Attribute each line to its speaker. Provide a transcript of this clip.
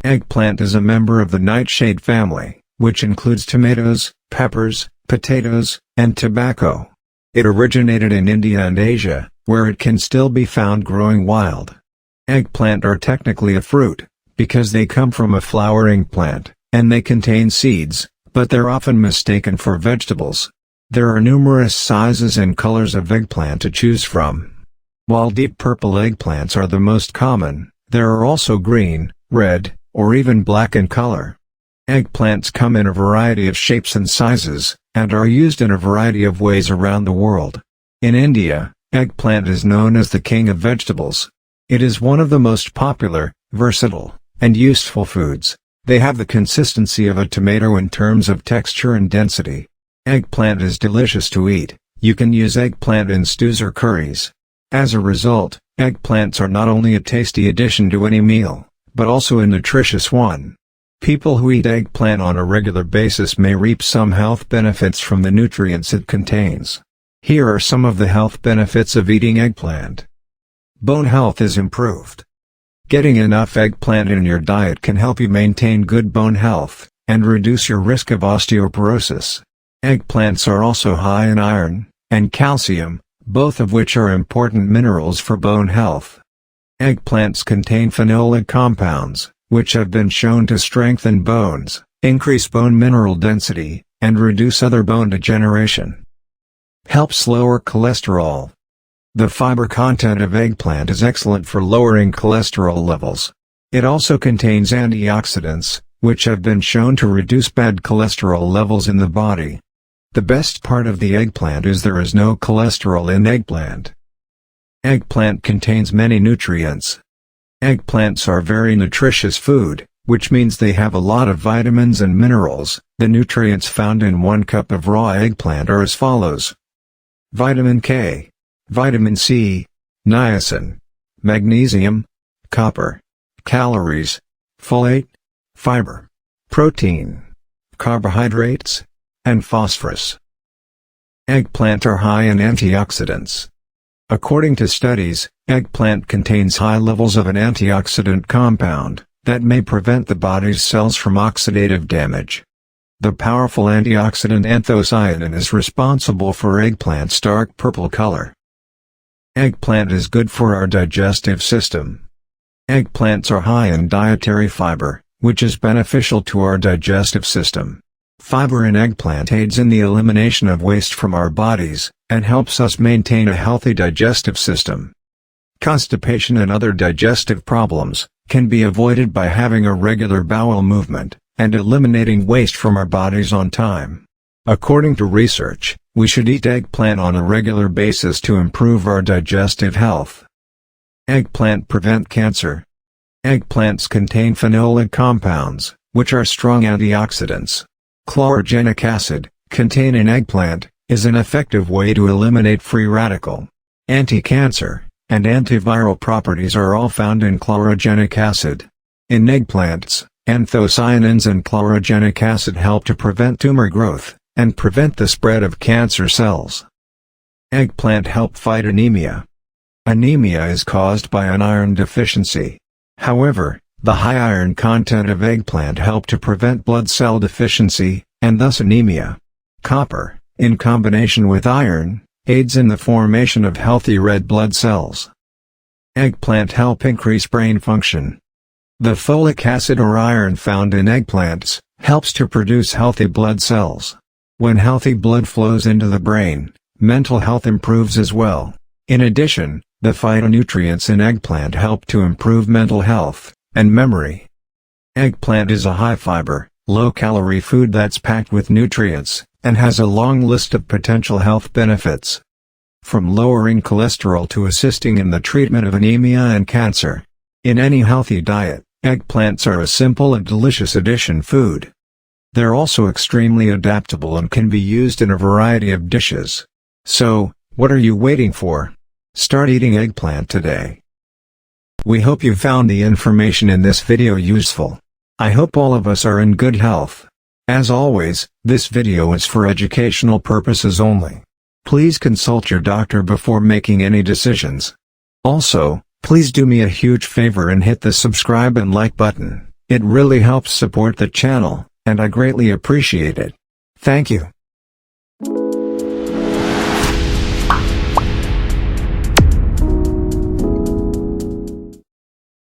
Speaker 1: Eggplant is a member of the nightshade family, which includes tomatoes, peppers, potatoes, and tobacco. It originated in India and Asia, where it can still be found growing wild. Eggplant are technically a fruit, because they come from a flowering plant, and they contain seeds, but they're often mistaken for vegetables. There are numerous sizes and colors of eggplant to choose from. While deep purple eggplants are the most common, there are also green, red, or even black in color. Eggplants come in a variety of shapes and sizes, and are used in a variety of ways around the world. In India, eggplant is known as the king of vegetables. It is one of the most popular, versatile, and useful foods. They have the consistency of a tomato in terms of texture and density. Eggplant is delicious to eat. You can use eggplant in stews or curries. As a result, eggplants are not only a tasty addition to any meal, but also a nutritious one. People who eat eggplant on a regular basis may reap some health benefits from the nutrients it contains. Here are some of the health benefits of eating eggplant. Bone health is improved. Getting enough eggplant in your diet can help you maintain good bone health, and reduce your risk of osteoporosis. Eggplants are also high in iron and calcium, both of which are important minerals for bone health. Eggplants contain phenolic compounds, which have been shown to strengthen bones, increase bone mineral density, and reduce other bone degeneration. Helps lower cholesterol. The fiber content of eggplant is excellent for lowering cholesterol levels. It also contains antioxidants, which have been shown to reduce bad cholesterol levels in the body. The best part of the eggplant is there is no cholesterol in eggplant. Eggplant contains many nutrients. Eggplants are very nutritious food, which means they have a lot of vitamins and minerals. The nutrients found in 1 cup of raw eggplant are as follows: vitamin K, vitamin C, niacin, magnesium, copper, calories, folate, fiber, protein, carbohydrates, and phosphorus. Eggplant are high in antioxidants. According to studies, eggplant contains high levels of an antioxidant compound that may prevent the body's cells from oxidative damage. The powerful antioxidant anthocyanin is responsible for eggplant's dark purple color. Eggplant is good for our digestive system. Eggplants are high in dietary fiber, which is beneficial to our digestive system. Fiber in eggplant aids in the elimination of waste from our bodies, and helps us maintain a healthy digestive system. Constipation and other digestive problems can be avoided by having a regular bowel movement, and eliminating waste from our bodies on time. According to research, we should eat eggplant on a regular basis to improve our digestive health. Eggplant prevent cancer. Eggplants contain phenolic compounds, which are strong antioxidants. Chlorogenic acid, contained in eggplant, is an effective way to eliminate free radical, anti-cancer, and antiviral properties are all found in chlorogenic acid. In eggplants, anthocyanins and chlorogenic acid help to prevent tumor growth, and prevent the spread of cancer cells. Eggplant help fight anemia. Anemia is caused by an iron deficiency. However, the high iron content of eggplant help to prevent blood cell deficiency, and thus anemia. Copper, in combination with iron, aids in the formation of healthy red blood cells. Eggplant help increase brain function. The folic acid or iron found in eggplants helps to produce healthy blood cells. When healthy blood flows into the brain, mental health improves as well. In addition, the phytonutrients in eggplant help to improve mental health and memory. Eggplant is a high-fiber, low-calorie food that's packed with nutrients, and has a long list of potential health benefits. From lowering cholesterol to assisting in the treatment of anemia and cancer. In any healthy diet, eggplants are a simple and delicious addition food. They're also extremely adaptable and can be used in a variety of dishes. So, what are you waiting for? Start eating eggplant today. We hope you found the information in this video useful. I hope all of us are in good health. As always, this video is for educational purposes only. Please consult your doctor before making any decisions. Also, please do me a huge favor and hit the subscribe and like button. It really helps support the channel, and I greatly appreciate it. Thank you.